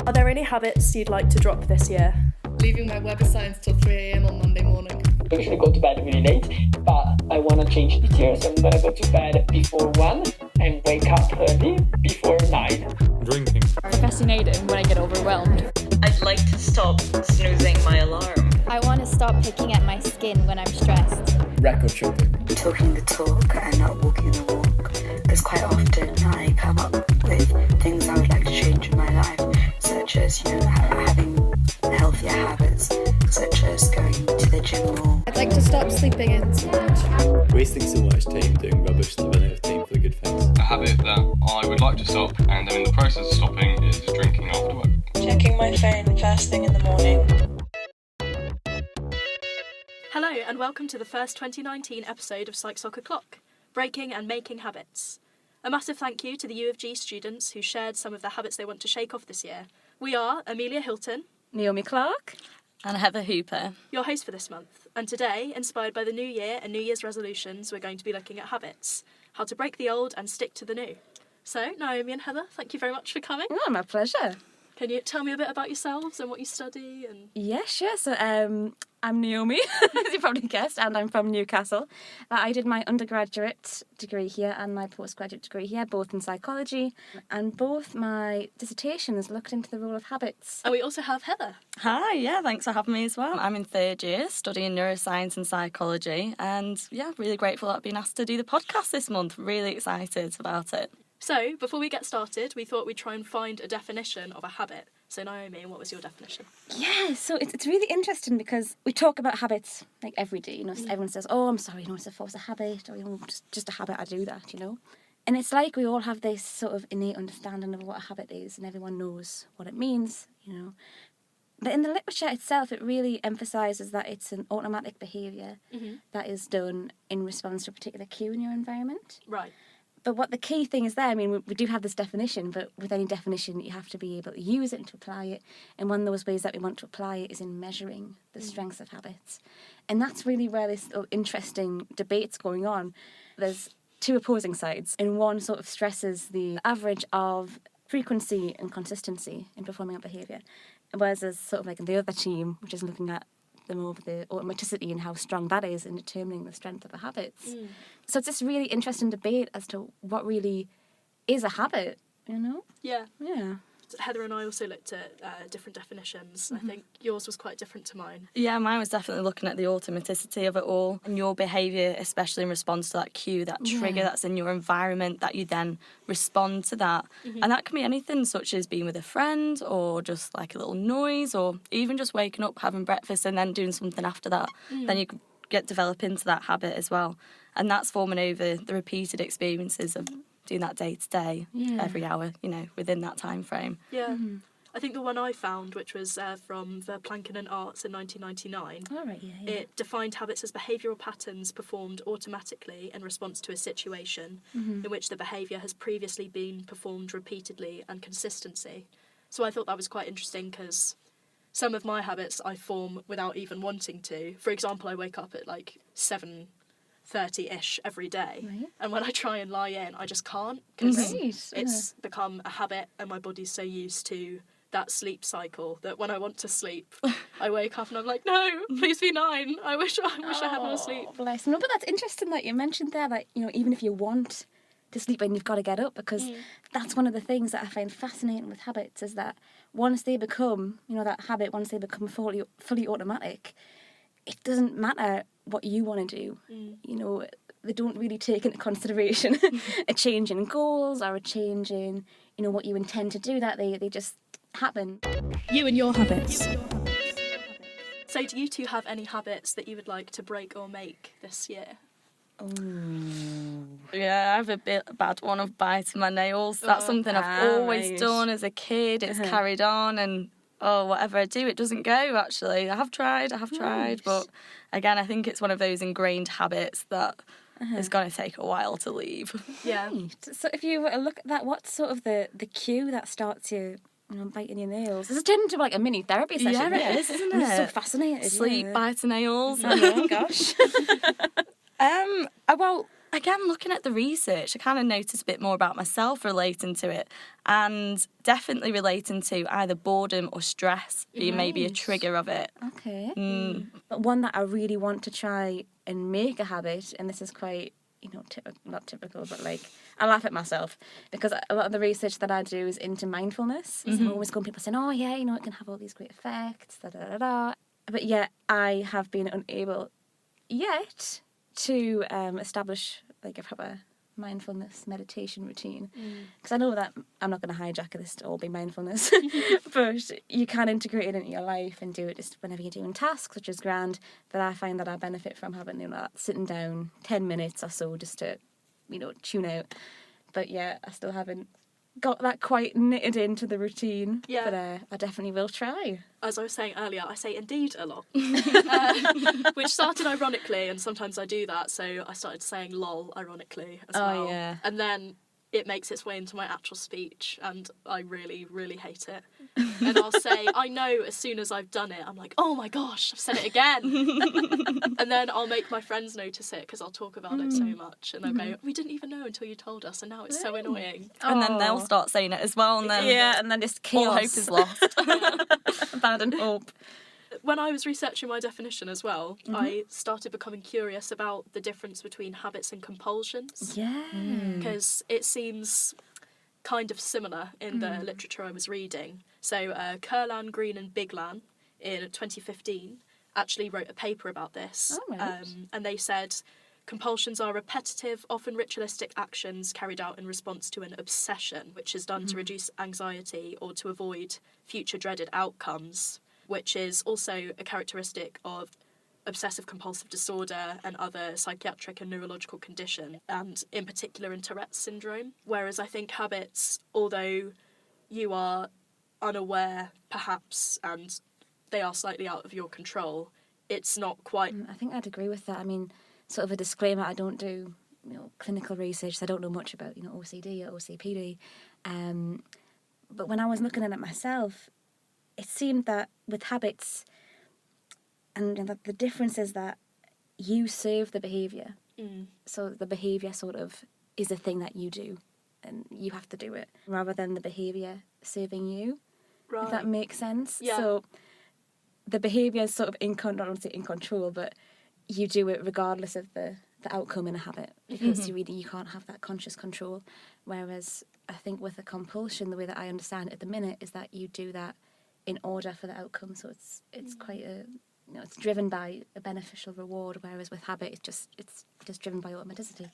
Are there any habits you'd like to drop this year? Leaving my web assignments till 3 a.m. on Monday morning. I usually go to bed really late, but I want to change this year, so I'm going to go to bed before 1 and wake up early before 9. Drinking. Procrastinating when I get overwhelmed. I'd like to stop snoozing my alarm. I want to stop picking at my skin when I'm stressed. Record shopping. Talking the talk and not walking the walk. Because quite often I come up with things I would like to change in my life, such as, having healthier habits, such as going to the gym more. I'd like to stop sleeping in too much. Wasting so much time doing rubbish to run out of time for good things. A habit that I would like to stop, and I'm in the process of stopping, is drinking after work. Checking my phone first thing in the morning. Hello and welcome to the first 2019 episode of Psych Soc O'Clock, Breaking and Making Habits. A massive thank you to the U of G students who shared some of the habits they want to shake off this year. We are Amelia Hilton, Naomi Clark. And Heather Hooper. your host for this month, and today, inspired by the new year and New Year's resolutions, we're going to be looking at habits, how to break the old and stick to the new. So, Naomi and Heather, thank you very much for coming. Oh, my pleasure. Can you tell me a bit about yourselves and what you study? And Yeah, sure. So I'm Naomi, as you probably guessed, and I'm from Newcastle. I did my undergraduate degree here and my postgraduate degree here, both in psychology, and both my dissertations looked into the role of habits. And we also have Heather. Hi, yeah, thanks for having me as well. I'm in third year studying neuroscience and psychology, and yeah, really grateful that I've been asked to do the podcast this month. Really excited about it. So, before we get started, we thought we'd try and find a definition of a habit. So, Naomi, what was your definition? Yeah, so it's really interesting because we talk about habits like every day. Everyone says, "Oh, I'm sorry, it's a force of habit," or just a habit. I do that, And it's like we all have this sort of innate understanding of what a habit is, and everyone knows what it means, But in the literature itself, it really emphasises that it's an automatic behaviour that is done in response to a particular cue in your environment. Right. But what the key thing is there, we do have this definition, but with any definition, you have to be able to use it and to apply it. And one of those ways that we want to apply it is in measuring the strengths of habits. And that's really where this interesting debate's going on. There's two opposing sides, and one sort of stresses the average of frequency and consistency in performing a behaviour, whereas there's sort of like the other team, which is looking at the more of the automaticity and how strong that is in determining the strength of the habits. So it's this really interesting debate as to what really is a habit, Yeah. Yeah. Heather and I also looked at different definitions. I think yours was quite different to mine. Yeah, mine was definitely looking at the automaticity of it all and your behaviour, especially in response to that cue, that trigger that's in your environment, that you then respond to that. And that can be anything such as being with a friend or just like a little noise or even just waking up, having breakfast and then doing something after that. Then you get develop into that habit as well. And that's forming over the repeated experiences of doing that day to day, every hour, within that time frame. Yeah. I think the one I found, which was from Verplanken and Arts in 1999, All right, yeah. it defined habits as behavioural patterns performed automatically in response to a situation in which the behaviour has previously been performed repeatedly and consistency. So I thought that was quite interesting because some of my habits I form without even wanting to. For example, I wake up at like 7:30-ish every day, and when I try and lie in, I just can't because it's become a habit and my body's so used to that sleep cycle that when I want to sleep, I wake up and I'm like, no, please be 9. I wish I had more sleep. Bless. No, but that's interesting that you mentioned there that, even if you want to sleep in, you've got to get up, because that's one of the things that I find fascinating with habits is that once they become, that habit, once they become fully automatic, it doesn't matter what you want to do. They don't really take into consideration a change in goals or a change in, what you intend to do, that they just happen. You and your habits. So do you two have any habits that you would like to break or make this year? Yeah, I have a bad one of biting my nails. That's something I've always done as a kid. It's carried on, and whatever I do, it doesn't go, actually. I have tried, but again, I think it's one of those ingrained habits that is going to take a while to leave. Yeah. Right. So if you were to look at that, what's sort of the cue that starts you biting your nails? It's turned into like a mini therapy session. Yeah, it is, isn't it? I'm so fascinated. Sleep, biting nails. Oh gosh. Well, again, looking at the research, I kind of noticed a bit more about myself relating to it, and definitely relating to either boredom or stress being maybe a trigger of it. Okay. But one that I really want to try and make a habit, and this is quite, not typical, but like, I laugh at myself because a lot of the research that I do is into mindfulness. So I'm always going, people saying, oh yeah, it can have all these great effects, da da da da. But yet I have been unable yet to establish like a proper mindfulness meditation routine, because I know that I'm not going to hijack this to all be mindfulness, but you can integrate it into your life and do it just whenever you're doing tasks, which is grand. But I find that I benefit from having that sitting down 10 minutes or so just to tune out. But yeah, I still haven't got that quite knitted into the routine. Yeah. But I definitely will try. As I was saying earlier, I say indeed a lot, which started ironically, and sometimes I do that, so I started saying lol ironically as well. Yeah. And then it makes its way into my actual speech, and I really, really hate it. And I'll say, I know as soon as I've done it, I'm like, oh my gosh, I've said it again. And then I'll make my friends notice it because I'll talk about it so much, and they'll go, we didn't even know until you told us, and now it's so annoying. And then they'll start saying it as well, and then and then just chaos. all hope is lost. Abandon hope. When I was researching my definition as well, I started becoming curious about the difference between habits and compulsions. Yeah. Because it seems kind of similar in the literature I was reading. So Kurlan, Green and Biglan in 2015 actually wrote a paper about this. Oh, right. And they said compulsions are repetitive, often ritualistic actions carried out in response to an obsession, which is done to reduce anxiety or to avoid future dreaded outcomes, which is also a characteristic of obsessive compulsive disorder and other psychiatric and neurological condition, and in particular in Tourette's syndrome. Whereas I think habits, although you are unaware perhaps and they are slightly out of your control, it's not quite... I think I'd agree with that. I mean, sort of a disclaimer, I don't do clinical research, so I don't know much about OCD or OCPD. But when I was looking at it myself, it seemed that with habits, and that the difference is that you serve the behaviour. So the behaviour sort of is a thing that you do, and you have to do it, rather than the behaviour serving you, if that makes sense. Yeah. So the behaviour is sort of not only in control, but you do it regardless of the outcome in a habit, because you can't have that conscious control. Whereas I think with a compulsion, the way that I understand it at the minute is that you do that in order for the outcome, so it's quite a it's driven by a beneficial reward, whereas with habit it's just driven by automaticity.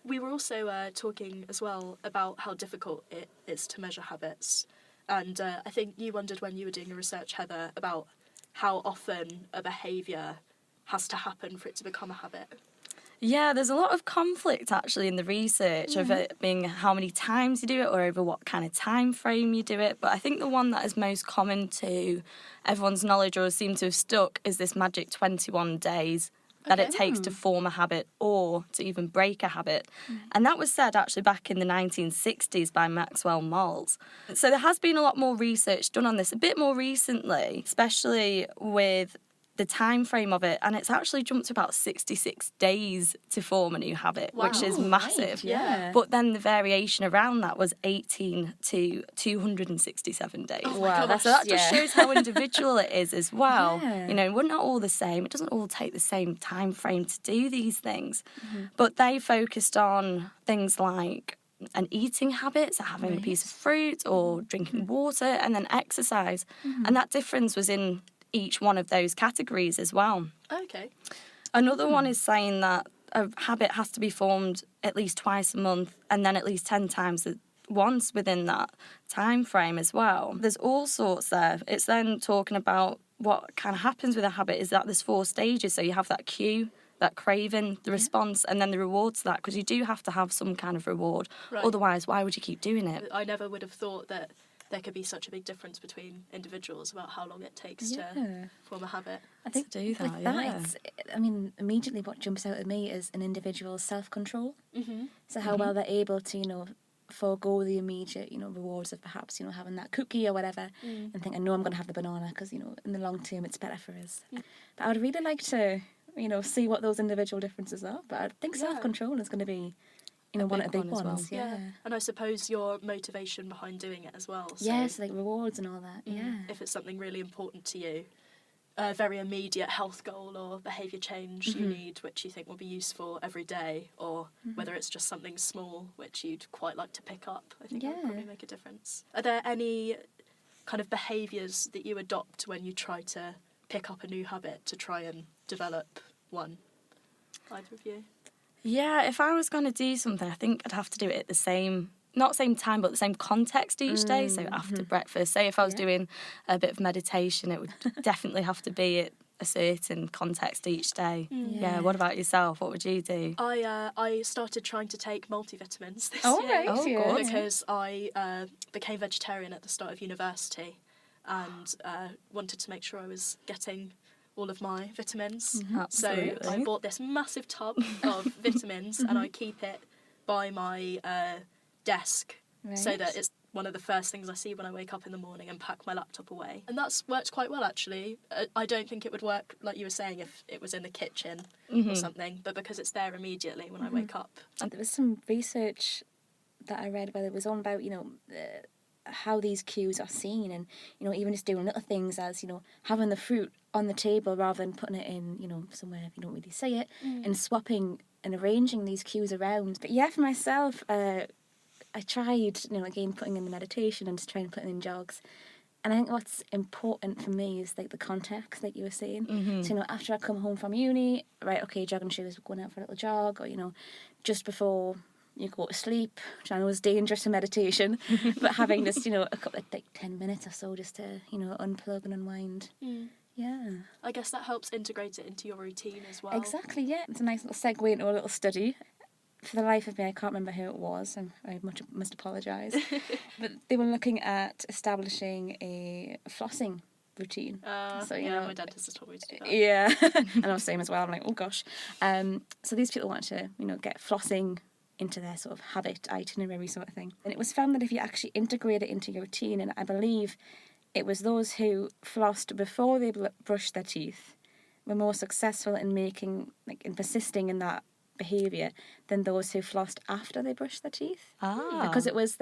We were also talking as well about how difficult it is to measure habits, and I think you wondered when you were doing your research, Heather, about how often a behaviour has to happen for it to become a habit. Yeah, there's a lot of conflict actually in the research of it being how many times you do it or over what kind of time frame you do it. But I think the one that is most common to everyone's knowledge or seems to have stuck is this magic 21 days that it takes to form a habit or to even break a habit. And that was said actually back in the 1960s by Maxwell Maltz. So there has been a lot more research done on this a bit more recently, especially with the time frame of it, and it's actually jumped to about 66 days to form a new habit, which is massive. Right, yeah. But then the variation around that was 18 to 267 days. Oh wow, so that just shows how individual it is as well. Yeah. We're not all the same. It doesn't all take the same time frame to do these things. But they focused on things like an eating habit, so having a piece of fruit or drinking water, and then exercise. And that difference was in each one of those categories as well. Okay. Another one is saying that a habit has to be formed at least twice a month and then at least 10 times once within that time frame as well. There's all sorts there. It's then talking about what kind of happens with a habit is that there's 4 stages. So you have that cue, that craving, the response, and then the reward to that, because you do have to have some kind of reward. Right. Otherwise, why would you keep doing it? I never would have thought that there could be such a big difference between individuals about how long it takes to form a habit. I think to do that, with that, immediately what jumps out at me is an individual's self-control. So how well they're able to, forego the immediate, rewards of perhaps, having that cookie or whatever, and think, I know I'm going to have the banana because, in the long term it's better for us. But I would really like to see what those individual differences are. But I think self-control is going to be, one of the big ones. Yeah. And I suppose your motivation behind doing it as well. So Yes, like rewards and all that. Yeah. if it's something really important to you, a very immediate health goal or behaviour change you need, which you think will be useful every day, or whether it's just something small which you'd quite like to pick up, I think that would probably make a difference. Are there any kind of behaviours that you adopt when you try to pick up a new habit to try and develop one? Either of you? Yeah, if I was going to do something, I think I'd have to do it at the same, not same time, but the same context each day. So after breakfast, say if I was doing a bit of meditation, it would definitely have to be at a certain context each day. Yeah. What about yourself? What would you do? I started trying to take multivitamins this Oh, year right. Oh, good. because I became vegetarian at the start of university and wanted to make sure I was getting all of my vitamins. Absolutely. So I bought this massive tub of vitamins and I keep it by my desk so that it's one of the first things I see when I wake up in the morning and pack my laptop away. And that's worked quite well, actually. I don't think it would work, like you were saying, if it was in the kitchen or something, but because it's there immediately when I wake up. And there was some research that I read where it was on about, how these cues are seen and, even just doing little things as, having the fruit on the table rather than putting it in, somewhere if you don't really see it, and swapping and arranging these cues around. But yeah, for myself, I tried, again, putting in the meditation and just trying to put in jogs. And I think what's important for me is, like, the context, like you were saying. So, after I come home from uni, right, okay, jogging shoes, going out for a little jog, or, just before you go to sleep, which I know is dangerous in meditation, but having just, a couple of, 10 minutes or so just to, unplug and unwind. Yeah. I guess that helps integrate it into your routine as well. Exactly, yeah. It's a nice little segue into a little study. For the life of me, I can't remember who it was, and I must apologise. But they were looking at establishing a flossing routine. So my dentist has told me to do that. Yeah, and I was same as well. I'm like, oh gosh. So these people wanted to, get flossing into their sort of habit itinerary sort of thing. And it was found that if you actually integrate it into your routine, and I believe it was those who flossed before they brushed their teeth were more successful in in persisting in that behaviour than those who flossed after they brushed their teeth. Because it was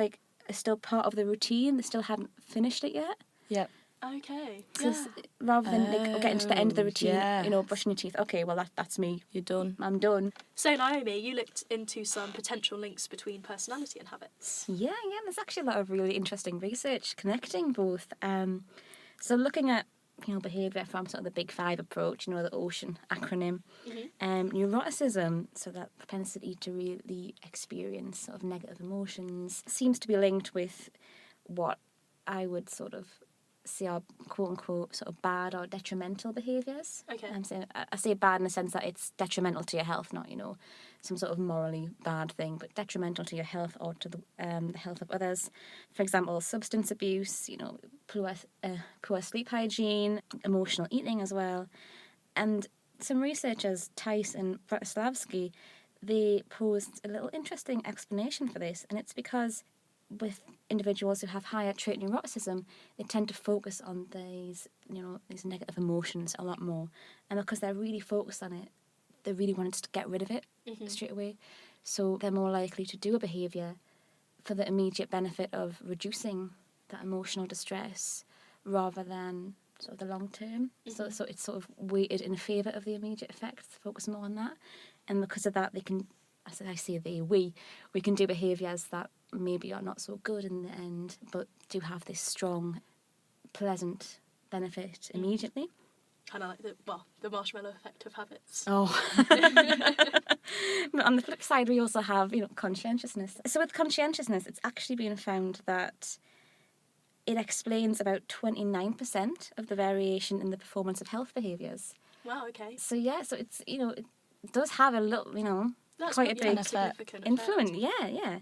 still part of the routine, they still hadn't finished it yet. Yep. Okay. So rather than getting to the end of the routine, brushing your teeth, okay, well that's me. You're done. I'm done. So Naomi, you looked into some potential links between personality and habits. Yeah, there's actually a lot of really interesting research connecting both. So looking at behaviour from sort of the Big Five approach, the OCEAN acronym, neuroticism, so that propensity to really experience sort of negative emotions, seems to be linked with what I would sort of say are quote-unquote sort of bad or detrimental behaviours. Okay. I say bad in the sense that it's detrimental to your health, not, some sort of morally bad thing, but detrimental to your health or to the health of others. For example, substance abuse, poor sleep hygiene, emotional eating as well. And some researchers, Tice and Bratislavsky, they posed a little interesting explanation for this, and it's because with individuals who have higher trait neuroticism, they tend to focus on these negative emotions a lot more. And because they're really focused on it, they really wanted to get rid of it straight away. So they're more likely to do a behaviour for the immediate benefit of reducing that emotional distress rather than sort of the long term. So it's sort of weighted in favour of the immediate effects, focus more on that. And because of that, they can, as I say, we can do behaviours that maybe are not so good in the end, but do have this strong, pleasant benefit immediately. Kind of like the marshmallow effect of habits. Oh. But on the flip side, we also have, conscientiousness. So with conscientiousness, it's actually been found that it explains about 29% of the variation in the performance of health behaviours. Wow, okay. So yeah, so it's, it does have a little, That's quite a big significant influence. effect. Yeah.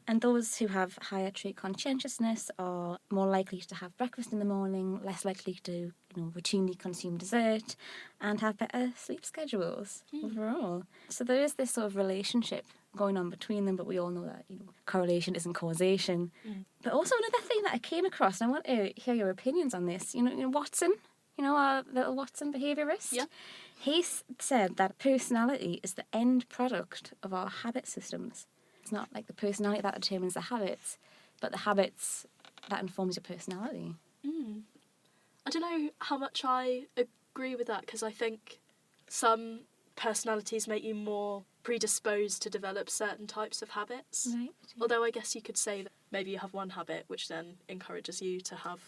And those who have higher trait conscientiousness are more likely to have breakfast in the morning, less likely to, routinely consume dessert, and have better sleep schedules overall. So there is this sort of relationship going on between them, but we all know that, correlation isn't causation. But also another thing that I came across, and I want to hear your opinions on this, Watson, our little Watson behaviourist. Yeah. He said that personality is the end product of our habit systems. It's not like the personality that determines the habits, but the habits that informs your personality. I don't know how much I agree with that, because I think some personalities make you more predisposed to develop certain types of habits. Right. Although I guess you could say that maybe you have one habit which then encourages you to have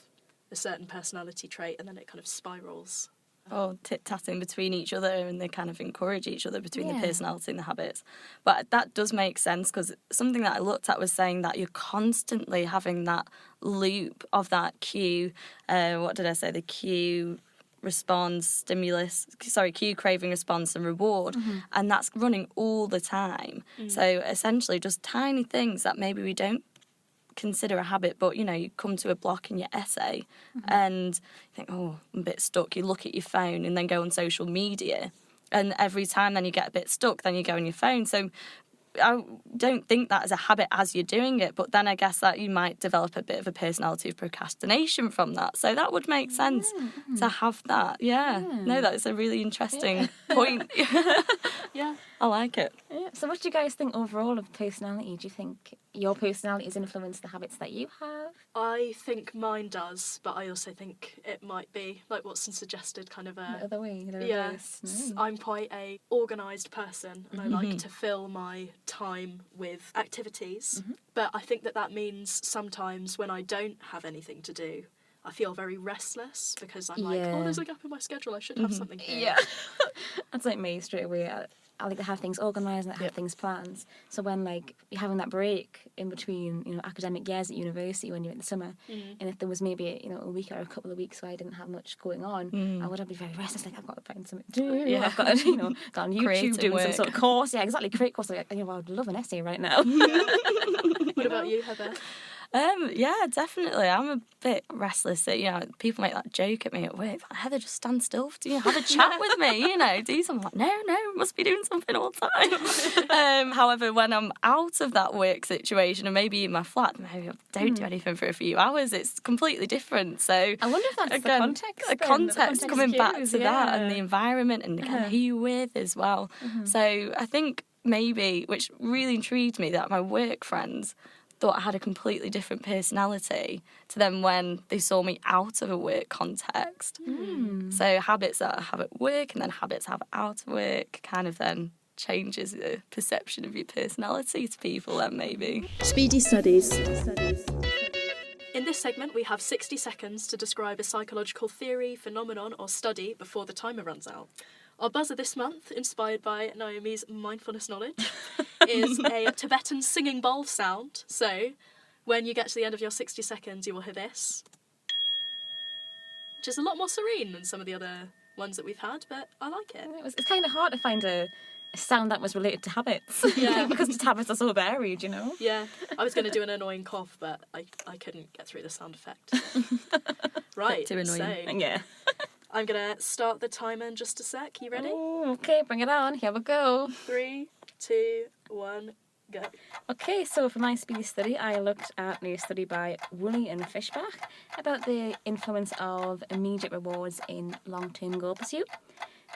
a certain personality trait, and then it kind of spirals. Or tit-tatting between each other, and they kind of encourage each other between the personality and the habits. But that does make sense, because something that I looked at was saying that you're constantly having that loop of that cue, the cue, response, cue, craving, response and reward, and that's running all the time. So essentially just tiny things that maybe we don't consider a habit, but you come to a block in your essay and you think, oh, I'm a bit stuck. You look at your phone and then go on social media, and every time then you get a bit stuck, then you go on your phone. So I don't think that as a habit as you're doing it, but then I guess that you might develop a bit of a personality of procrastination from that. So that would make sense to have that. No, that's a really interesting point. Yeah. I like it. Yeah. So what do you guys think overall of personality? Do you think your personality has influenced the habits that you have? I think mine does, but I also think it might be, like Watson suggested, kind of a... The other way, the Yeah, reverse. I'm quite a organised person, and I like to fill my time with activities. But I think that means sometimes when I don't have anything to do, I feel very restless, because I'm like, oh, there's a gap in my schedule, I should have something here. Yeah. That's like me straight away. I like to have things organised and have things planned. So when you're having that break in between, academic years at university when you're in the summer, and if there was maybe a week or a couple of weeks where I didn't have much going on, I would be very restless. Like, I've got to find something to do. I've got to go on YouTube Creative doing work. some sort of course. Yeah, exactly. Create course. Like, I'd love an essay right now. What about you, Heather? Yeah, definitely. I'm a bit restless. People make that joke at me at work. Like, Heather, just stand still. Have a chat with me. Do something. Like, no, must be doing something all the time. However, when I'm out of that work situation, and maybe in my flat, maybe I don't do anything for a few hours. It's completely different. So I wonder if that's again, the context. The context coming back to that, and the environment, and again, who you're with as well. So I think maybe, which really intrigued me, that my work friends thought I had a completely different personality to them when they saw me out of a work context. So habits that I have at work and then habits I have out of work kind of then changes the perception of your personality to people then maybe. Speedy studies. In this segment, we have 60 seconds to describe a psychological theory, phenomenon or study before the timer runs out. Our buzzer this month, inspired by Naomi's mindfulness knowledge, is a Tibetan singing bowl sound. So, when you get to the end of your 60 seconds, you will hear this, which is a lot more serene than some of the other ones that we've had, but I like it. It's kind of hard to find a sound that was related to habits. Yeah. Because just habits are so varied, Yeah, I was going to do an annoying cough, but I couldn't get through the sound effect. Right, too annoying. so... Yeah. I'm going to start the timer in just a sec. You ready? Oh, okay, bring it on. Here we go. 3, 2, 1, go. Okay, so for my speedy study, I looked at a study by Woolley and Fishbach about the influence of immediate rewards in long-term goal pursuit.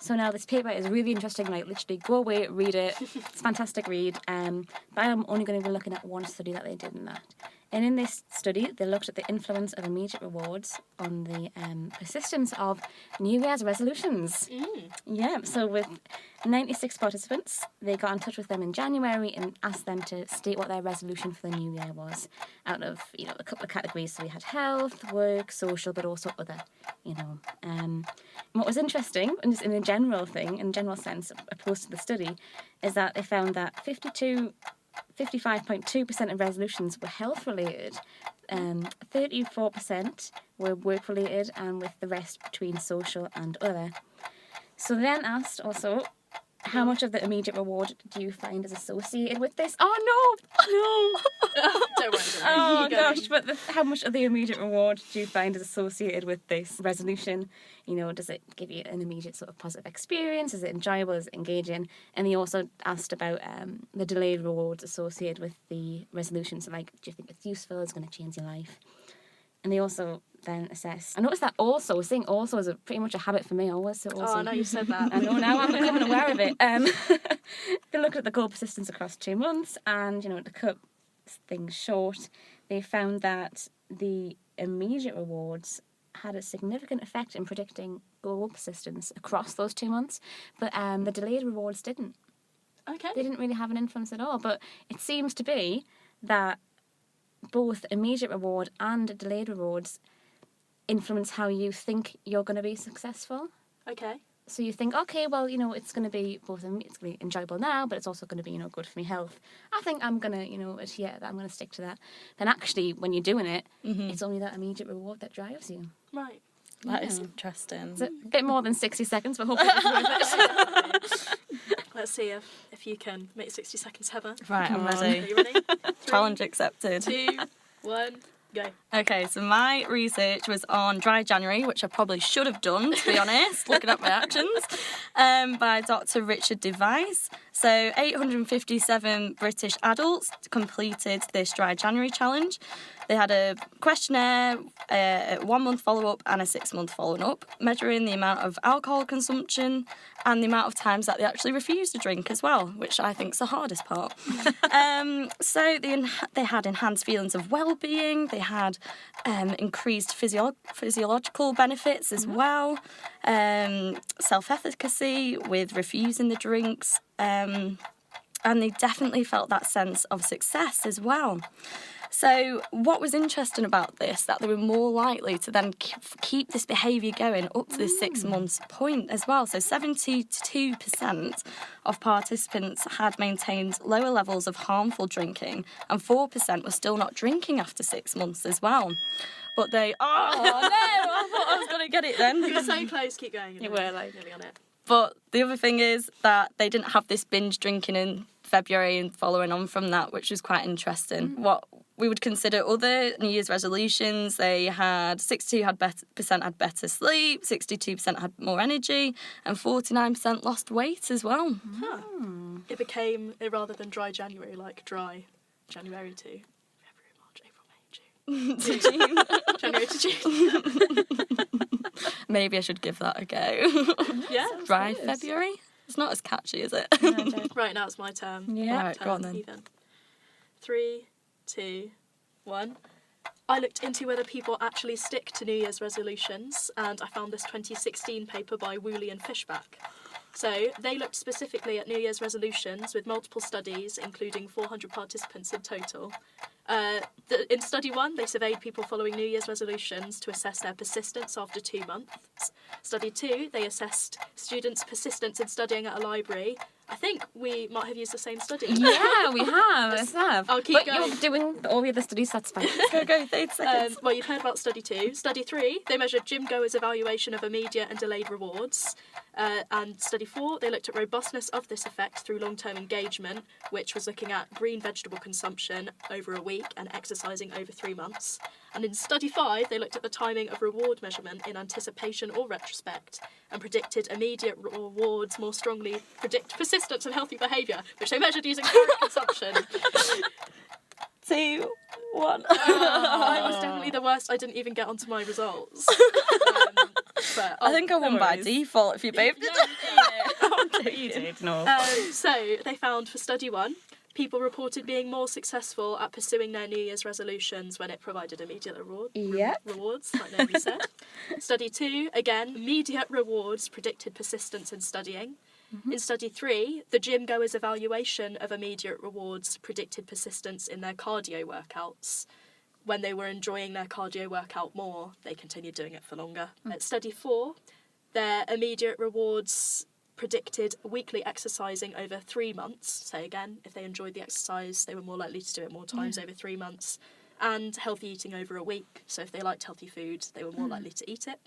So now this paper is really interesting, literally go away, read it. It's a fantastic read. But I'm only going to be looking at one study that they did in that. And in this study, they looked at the influence of immediate rewards on the persistence of New Year's resolutions. Yeah, so with 96 participants, they got in touch with them in January and asked them to state what their resolution for the new year was out of, a couple of categories. So we had health, work, social, but also other, And what was interesting, and just in a general sense, opposed to the study, is that they found that 55.2% of resolutions were health related, 34% were work related, and with the rest between social and other. So then asked also, how much of the immediate reward do you find is associated with this? Oh no! Don't worry. Oh gosh, but how much of the immediate reward do you find is associated with this resolution? Does it give you an immediate sort of positive experience? Is it enjoyable? Is it engaging? And he also asked about the delayed rewards associated with the resolution. So do you think it's useful? It's going to change your life? And they also then assess. I noticed that also, saying also is pretty much a habit for me always. So also, Oh, no, you said that. I know now, I'm becoming aware of it. They looked at the goal persistence across 2 months, and, to cut things short, they found that the immediate rewards had a significant effect in predicting goal persistence across those 2 months, but the delayed rewards didn't. Okay. They didn't really have an influence at all, but it seems to be that both immediate reward and delayed rewards influence how you think you're going to be successful. Okay. So you think, okay, well, it's going to be it's going to be enjoyable now, but it's also going to be, good for my health. I think I'm going to, adhere to that. I'm going to stick to that. Then actually, when you're doing it, it's only that immediate reward that drives you. Right. That is interesting. It's a bit more than 60 seconds, but hopefully it's worth it. Let's see if you can make 60 seconds, Heather. Right, I'm Are ready. you ready? 3, Challenge accepted. 2, 1, go. Okay, so my research was on Dry January, which I probably should have done, to be honest, looking at my actions, by Dr. Richard Device. So 857 British adults completed this Dry January challenge. They had a questionnaire, a 1-month follow-up and a 6-month follow-up, measuring the amount of alcohol consumption and the amount of times that they actually refused to drink as well, which I think is the hardest part. So they had enhanced feelings of well-being, they had increased physiological benefits as well, self-efficacy with refusing the drinks, and they definitely felt that sense of success as well. So what was interesting about this, that they were more likely to then keep this behaviour going up to the 6 months point as well. So 72% of participants had maintained lower levels of harmful drinking, and 4% were still not drinking after 6 months as well. But they, I thought I was going to get it then. You were so close, keep going. You were, nearly on it. But the other thing is that they didn't have this binge drinking in February and following on from that, which was quite interesting. What we would consider other New Year's resolutions, they had 62% had better sleep, 62% had more energy, and 49% lost weight as well. Huh. It became, rather than Dry January, like Dry January to February, March, April, May, June. To June. January to June. Maybe I should give that a go. Yeah. Dry February? It's not as catchy, is it? Right, now it's my turn. Yeah. Right, go on then. Even. 3, 2, 1. I looked into whether people actually stick to New Year's resolutions, and I found this 2016 paper by Woolley and Fishback. So they looked specifically at New Year's resolutions with multiple studies, including 400 participants in total. In study 1, they surveyed people following New Year's resolutions to assess their persistence after 2 months. Study 2, they assessed students' persistence in studying at a library. I think we might have used the same study. Yeah, we have. Let's have. I'll keep but going. You're doing all the other studies, that's fine. Go, 30 seconds. Well, you've heard about study 2. Study 3, they measured gym goers' evaluation of immediate and delayed rewards. And study 4, they looked at robustness of this effect through long-term engagement, which was looking at green vegetable consumption over a week and exercising over 3 months. And in study 5, they looked at the timing of reward measurement in anticipation or retrospect and predicted immediate rewards more strongly predict persistence and healthy behaviour, which they measured using caloric consumption. 2, 1. I was definitely the worst. I didn't even get onto my results. But I think I won by default if you both did. You did, no. So they found for study 1, people reported being more successful at pursuing their New Year's resolutions when it provided immediate rewards, like Naomi said. Study 2, again, immediate rewards predicted persistence in studying. In study 3, the gym goers' evaluation of immediate rewards predicted persistence in their cardio workouts. When they were enjoying their cardio workout more, they continued doing it for longer. At study 4, their immediate rewards predicted weekly exercising over 3 months. So again, if they enjoyed the exercise, they were more likely to do it more times over 3 months. And healthy eating over a week. So if they liked healthy food, they were more likely to eat it.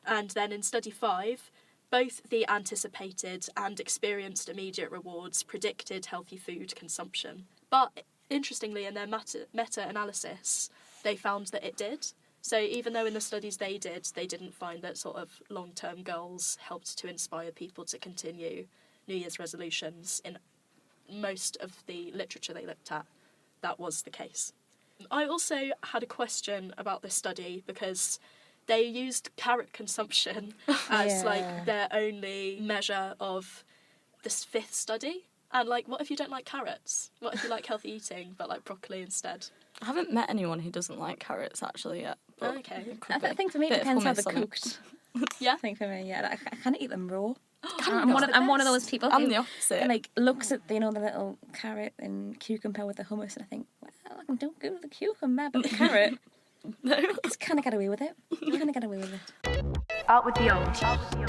And then in study 5, both the anticipated and experienced immediate rewards predicted healthy food consumption. But interestingly, in their meta-analysis, they found that it did. So even though in the studies they did, they didn't find that sort of long-term goals helped to inspire people to continue New Year's resolutions. In most of the literature they looked at, that was the case. I also had a question about this study because they used carrot consumption as like their only measure of this 5th study. And like, what if you don't like carrots? What if you like healthy eating but like broccoli instead? I haven't met anyone who doesn't like carrots actually yet. But Okay. I think for me it depends how they're cooked. Yeah. I think for me, yeah. I can't eat them raw. I'm one of those people I'm who the opposite. like looks at the little carrot and cucumber with the hummus, and I think, well, I can do good with the cucumber, but the carrot, No. just kind of get away with it. Out with the old.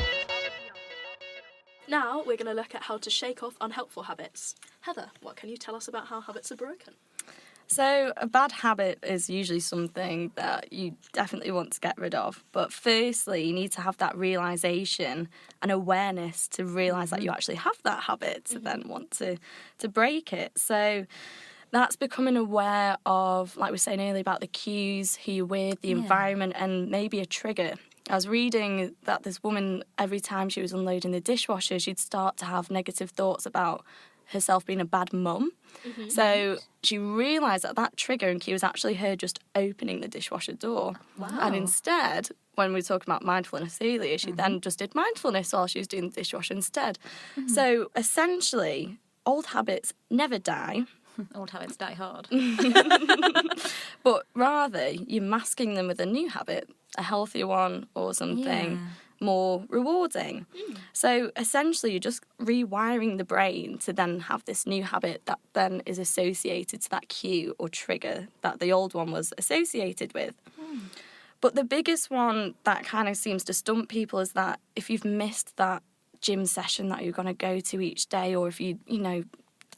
Now we're going to look at how to shake off unhelpful habits. Heather, what can you tell us about how habits are broken? So a bad habit is usually something that you definitely want to get rid of. But firstly, you need to have that realisation and awareness to realise that you actually have that habit to then want to break it. So that's becoming aware of, like we were saying earlier, about the cues, who you're with, the environment, and maybe a trigger. I was reading that this woman, every time she was unloading the dishwasher, she'd start to have negative thoughts about herself being a bad mum. So she realised that trigger and cue was actually her just opening the dishwasher door. Wow. And instead, when we were talking about mindfulness earlier, she then just did mindfulness while she was doing the dishwasher instead. So essentially, old habits never die. Old habits die hard. But rather, you're masking them with a new habit, a healthier one or something more rewarding. So essentially, you're just rewiring the brain to then have this new habit that then is associated to that cue or trigger that the old one was associated with. But the biggest one that kind of seems to stump people is that if you've missed that gym session that you're going to go to each day, or if you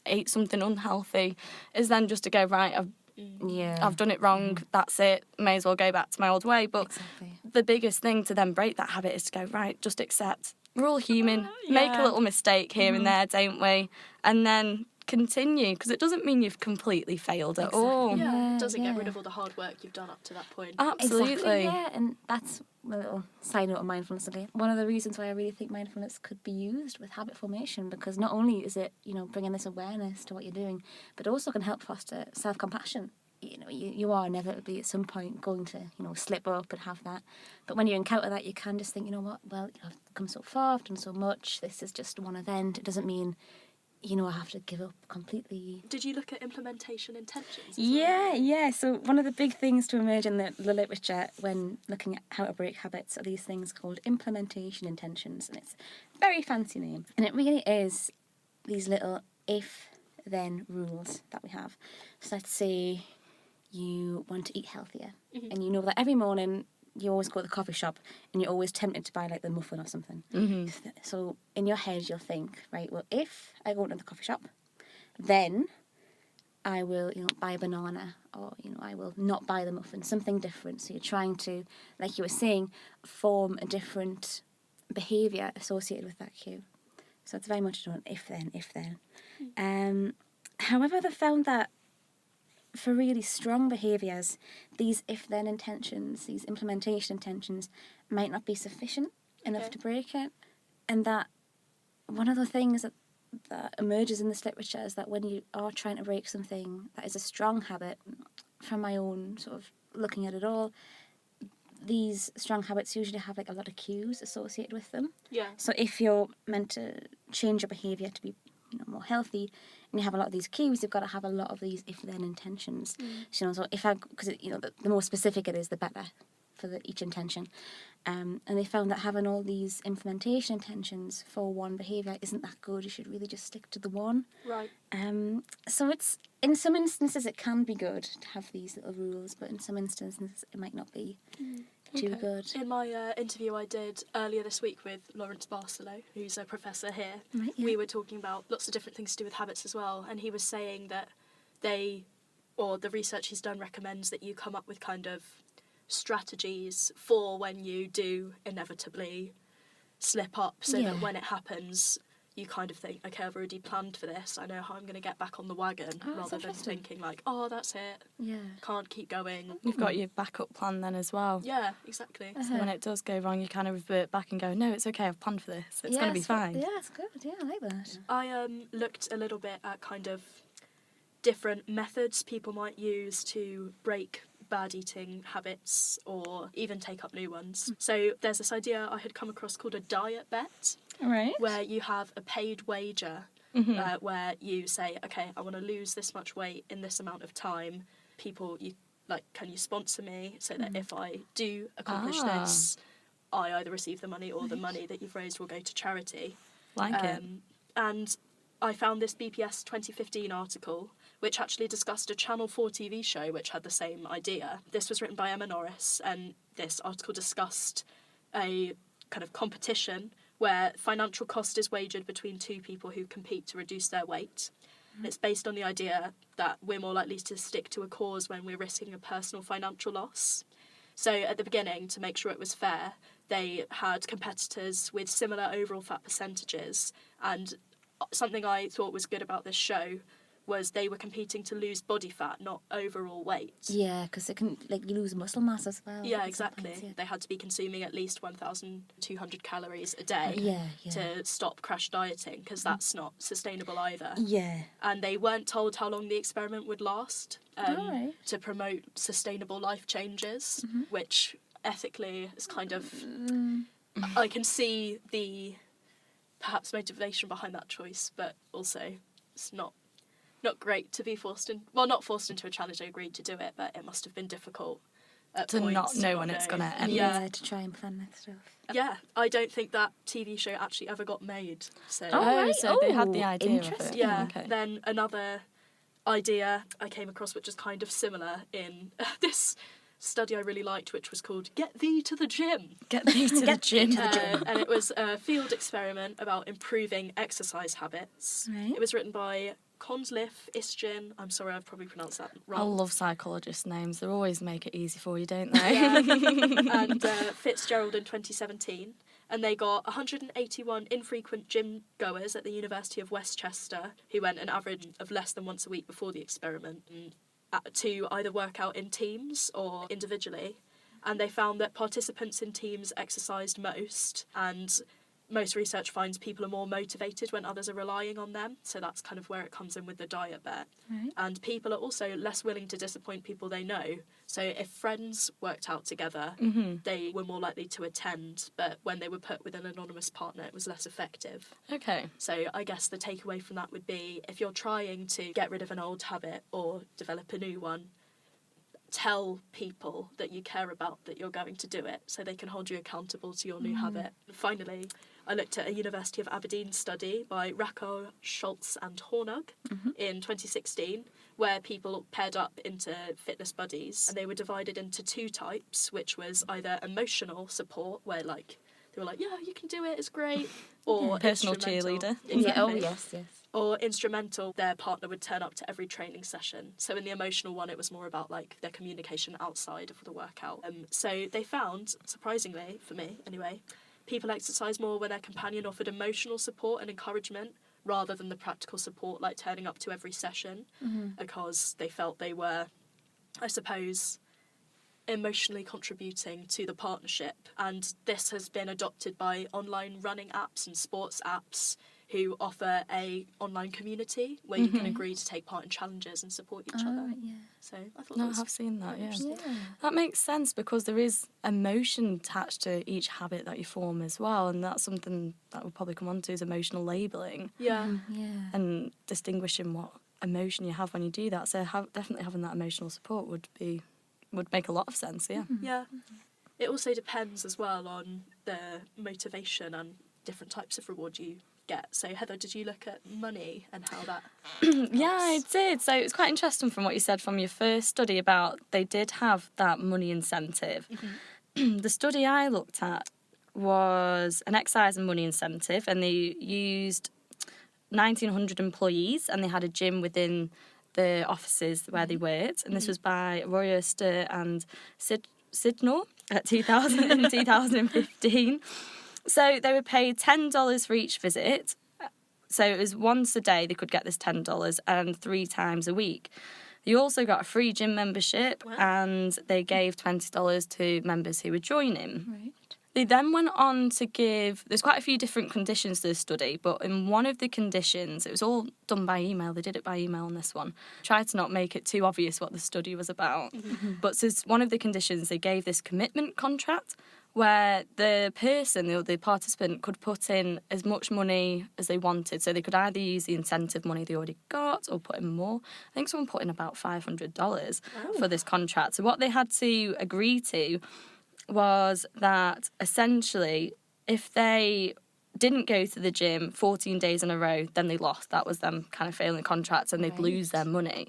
ate something unhealthy, is then just to go, right, I've done it wrong, that's it, may as well go back to my old way. But the biggest thing to then break that habit is to go, right, just accept. We're all human, make a little mistake here and there, don't we? And then continue, because it doesn't mean you've completely failed at all. Yeah, it doesn't get rid of all the hard work you've done up to that point. Absolutely. Exactly, yeah, and that's a little side note of mindfulness today. One of the reasons why I really think mindfulness could be used with habit formation, because not only is it, bringing this awareness to what you're doing, but also can help foster self-compassion. You are inevitably at some point going to, slip up and have that. But when you encounter that, you can just think, you know what, well, I've come so far, I've done so much, this is just one event. It doesn't mean, I have to give up completely. Did you look at implementation intentions? Yeah. So one of the big things to emerge in the literature when looking at how to break habits are these things called implementation intentions. And it's a very fancy name. And it really is these little if-then rules that we have. So let's say you want to eat healthier. And you know that every morning you always go to the coffee shop and you're always tempted to buy like the muffin or something. So in your head you'll think, right, well, if I go to the coffee shop, then I will, buy a banana, or, I will not buy the muffin, something different. So you're trying to, like you were saying, form a different behaviour associated with that cue. So it's very much an if then. However, they found that for really strong behaviours, these if-then intentions, these implementation intentions, might not be sufficient enough to break it. And that one of the things that emerges in this literature is that when you are trying to break something that is a strong habit, from my own sort of looking at it all, these strong habits usually have like a lot of cues associated with them. Yeah. So if you're meant to change your behaviour to be more healthy, and you have a lot of these cues, you've got to have a lot of these if-then intentions. So if because the more specific it is, the better for each intention. And they found that having all these implementation intentions for one behaviour isn't that good. You should really just stick to the one. Right. So it's, in some instances it can be good to have these little rules, but in some instances it might not be too good. In my interview I did earlier this week with Lawrence Barcelow, who's a professor here, we were talking about lots of different things to do with habits as well, and he was saying that the research he's done recommends that you come up with kind of strategies for when you do inevitably slip up, so that when it happens you kind of think, okay, I've already planned for this, I know how I'm going to get back on the wagon, rather than thinking like, oh, that's it, can't keep going. You've got your backup plan then as well. Yeah, exactly. So when it does go wrong, you kind of revert back and go, no, it's okay, I've planned for this, it's going to be fine. Yeah, it's good, I like that. I looked a little bit at kind of different methods people might use to break bad eating habits or even take up new ones. So there's this idea I had come across called a diet bet, Right. where you have a paid wager where you say, okay, I want to lose this much weight in this amount of time. People, can you sponsor me so that if I do accomplish this, I either receive the money or the money that you've raised will go to charity. It. And I found this BPS 2015 article which actually discussed a Channel 4 TV show which had the same idea. This was written by Emma Norris, and this article discussed a kind of competition where financial cost is wagered between two people who compete to reduce their weight. And it's based on the idea that we're more likely to stick to a cause when we're risking a personal financial loss. So at the beginning, to make sure it was fair, they had competitors with similar overall fat percentages, and something I thought was good about this show was they were competing to lose body fat, not overall weight. Yeah, because it can, you lose muscle mass as well. Yeah, exactly. Points, yeah. They had to be consuming at least 1,200 calories a day to stop crash dieting, because that's not sustainable either. Yeah. And they weren't told how long the experiment would last to promote sustainable life changes, which ethically is kind of... I can see the perhaps motivation behind that choice, but also it's not great to be not forced into a challenge. I agreed to do it, but it must have been difficult at to points not know when it's going to end. Yeah, to try and plan that stuff. Yeah, I don't think that TV show actually ever got made. So, so they had the idea of it. Yeah, then another idea I came across which is kind of similar in this study I really liked, which was called Get Thee to the Gym. Get Thee to the Gym. And it was a field experiment about improving exercise habits. Right. It was written by Conslif Isjin. I'm sorry, I've probably pronounced that wrong. I love psychologist names. They always make it easy for you, don't they? Yeah. And Fitzgerald in 2017. And they got 181 infrequent gym goers at the University of Westchester who went an average of less than once a week before the experiment to either work out in teams or individually. And they found that participants in teams exercised most, and most research finds people are more motivated when others are relying on them, so that's kind of where it comes in with the diet bet. Right. And people are also less willing to disappoint people they know, so if friends worked out together, they were more likely to attend, but when they were put with an anonymous partner, it was less effective. Okay. So I guess the takeaway from that would be, if you're trying to get rid of an old habit or develop a new one, tell people that you care about that you're going to do it, so they can hold you accountable to your new habit. And finally, I looked at a University of Aberdeen study by Rakow, Schultz and Hornung in 2016, where people paired up into fitness buddies, and they were divided into two types, which was either emotional support, where they were like, yeah, you can do it, it's great, or personal instrumental. cheerleader. Exactly. Yeah, oh yes. Or instrumental, their partner would turn up to every training session. So in the emotional one, it was more about their communication outside of the workout. So they found, surprisingly, for me anyway, people exercise more when their companion offered emotional support and encouragement rather than the practical support, like turning up to every session, because they felt they were, I suppose, emotionally contributing to the partnership. And this has been adopted by online running apps and sports apps who offer a online community where you can agree to take part in challenges and support each other. Yeah. So I thought that was I've seen that, yeah. interesting. That makes sense, because there is emotion attached to each habit that you form as well, and that's something that we'll probably come on to, is emotional labelling. Yeah. And distinguishing what emotion you have when you do that. So definitely having that emotional support would make a lot of sense, yeah. Yeah. It also depends as well on the motivation and different types of reward you get. So Heather, did you look at money and how that Yeah, I did. So it was quite interesting from what you said from your first study about they did have that money incentive. The study I looked at was an exercise and money incentive, and they used 1,900 employees, and they had a gym within the offices where they worked, and this was by Royster and Sidnor at 2015. So they were paid $10 for each visit. So it was once a day they could get this $10 and 3 times a week. You also got a free gym membership, and they gave $20 to members who were joining. Right. They then went on to there's quite a few different conditions to this study, but in one of the conditions, it was all done by email, they did it by email on this one. Tried to not make it too obvious what the study was about. But so one of the conditions, they gave this commitment contract where the person, the participant, could put in as much money as they wanted. So they could either use the incentive money they already got or put in more. I think someone put in about $500 for this contract. So what they had to agree to was that essentially if they didn't go to the gym 14 days in a row, then they lost. That was them kind of failing contracts and they'd lose their money.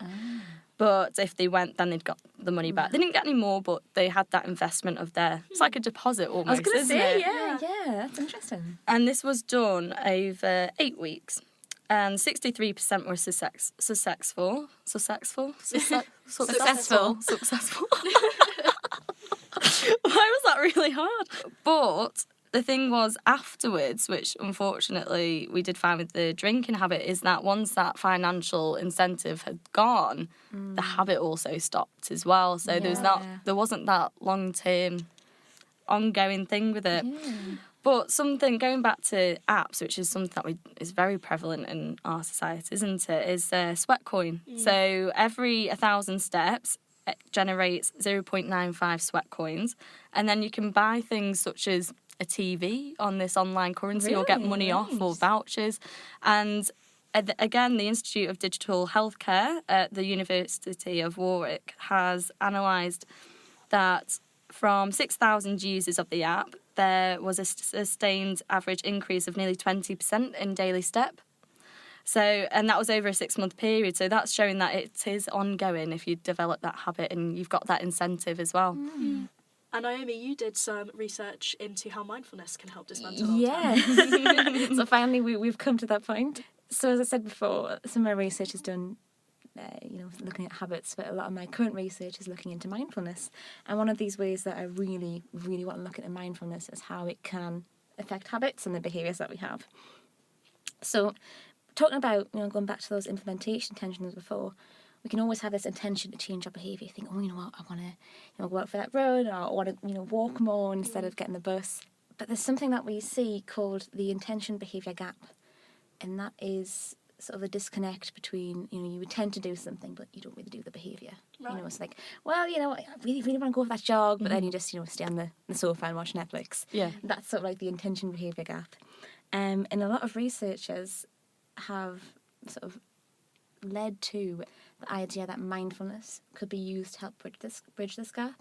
But if they went, then they'd got the money back. They didn't get any more, but they had that investment of it's like a deposit almost, I was going to isn't say, it? yeah, that's interesting. And this was done over 8 weeks. And 63% were successful. Why was that really hard? But the thing was afterwards, which unfortunately we did find with the drinking habit, is that once that financial incentive had gone, the habit also stopped as well. So there wasn't that long-term ongoing thing with it. But something, going back to apps, which is something that is very prevalent in our society, isn't it, is sweat coin. So every 1,000 steps, it generates 0.95 sweat coins. And then you can buy things such as a TV on this online currency or get money off or vouchers. And again, the Institute of Digital Healthcare at the University of Warwick has analysed that from 6,000 users of the app, there was a sustained average increase of nearly 20% in daily step. So, and that was over a 6-month period. So that's showing that it is ongoing if you develop that habit and you've got that incentive as well. And Naomi, you did some research into how mindfulness can help dismantle old Yeah. So finally we've come to that point. So as I said before, some of my research is done looking at habits, but a lot of my current research is looking into mindfulness. And one of these ways that I really, really want to look at mindfulness is how it can affect habits and the behaviours that we have. So talking about, going back to those implementation intentions before, we can always have this intention to change our behaviour. Think, oh, you know what, I want to go out for that run, or I want to, walk more instead of getting the bus. But there's something that we see called the intention behaviour gap. And that is sort of a disconnect between, you intend to do something, but you don't really do the behaviour. Right. It's like, well, I really, really want to go for that jog, but then you just, stay on the sofa and watch Netflix. Yeah. That's sort of like the intention behaviour gap. And a lot of researchers have sort of led to the idea that mindfulness could be used to help bridge this gap.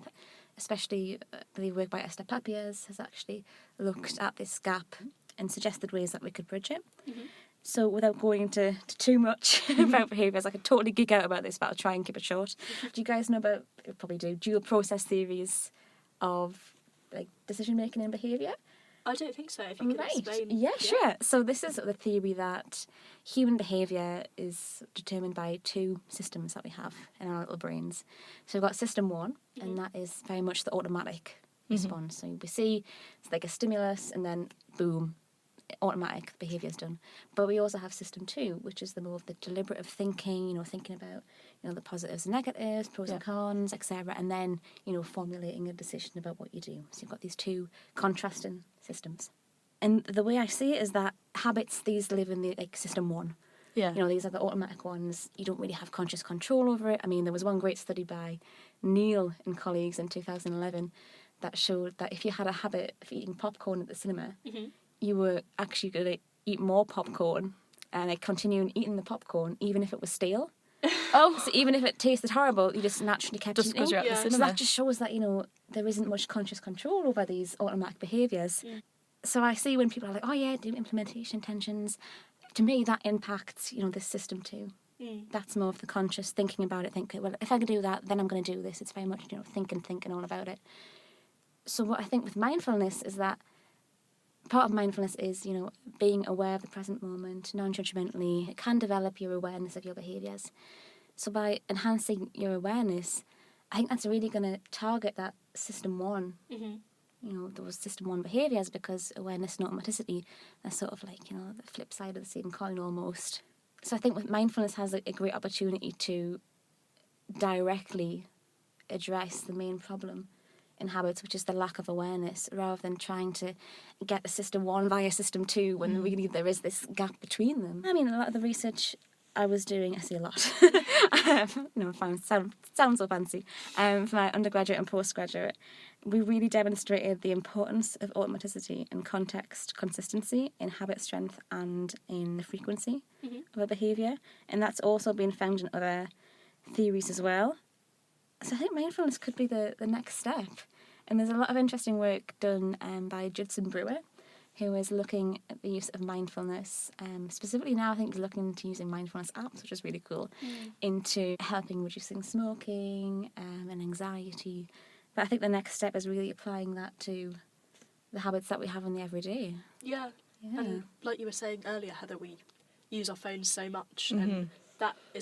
Especially the work by Esther Papiers has actually looked at this gap and suggested ways that we could bridge it. So without going into too much about behaviours, I could totally geek out about this, but I'll try and keep it short. Do you guys know about, you probably do, dual process theories of decision making and behaviour? I don't think so, if you could explain. Yeah, sure. So this is the theory that human behaviour is determined by two systems that we have in our little brains. So we've got system one, and that is very much the automatic response. So we see it's like a stimulus, and then boom, automatic behaviour is done. But we also have system two, which is the more of the deliberative thinking, thinking about, the positives and negatives, pros and cons, etc. And then, formulating a decision about what you do. So you've got these two contrasting systems. And the way I see it is that habits, these live in the system one. Yeah. These are the automatic ones. You don't really have conscious control over it. I mean, there was one great study by Neil and colleagues in 2011 that showed that if you had a habit of eating popcorn at the cinema, you were actually going to eat more popcorn and continue eating the popcorn even if it was stale. So even if it tasted horrible, you just naturally kept eating. Just because you're at the cinema. So that just shows that, there isn't much conscious control over these automatic behaviours. So I see when people are like, oh yeah, do implementation intentions. To me, that impacts, this system too. That's more of the conscious thinking about it, thinking, well, if I can do that, then I'm going to do this. It's very much, thinking all about it. So what I think with mindfulness is that part of mindfulness is, being aware of the present moment, non-judgmentally. It can develop your awareness of your behaviours. So by enhancing your awareness, I think that's really going to target that system one, those system one behaviours, because awareness and automaticity are sort of like, the flip side of the same coin almost. So I think with mindfulness has a great opportunity to directly address the main problem in habits, which is the lack of awareness, rather than trying to get the system 1 via system 2 when really there is this gap between them. I mean, a lot of the research I was doing, I see a lot. Sounds so fancy. For my undergraduate and postgraduate, we really demonstrated the importance of automaticity and context consistency in habit strength and in the frequency of a behaviour. And that's also been found in other theories as well. So I think mindfulness could be the next step. And there's a lot of interesting work done by Judson Brewer, who is looking at the use of mindfulness. Specifically now, I think he's looking into using mindfulness apps, which is really cool, into helping reducing smoking and anxiety. But I think the next step is really applying that to the habits that we have in the everyday. Yeah. And like you were saying earlier, Heather, we use our phones so much, and that is a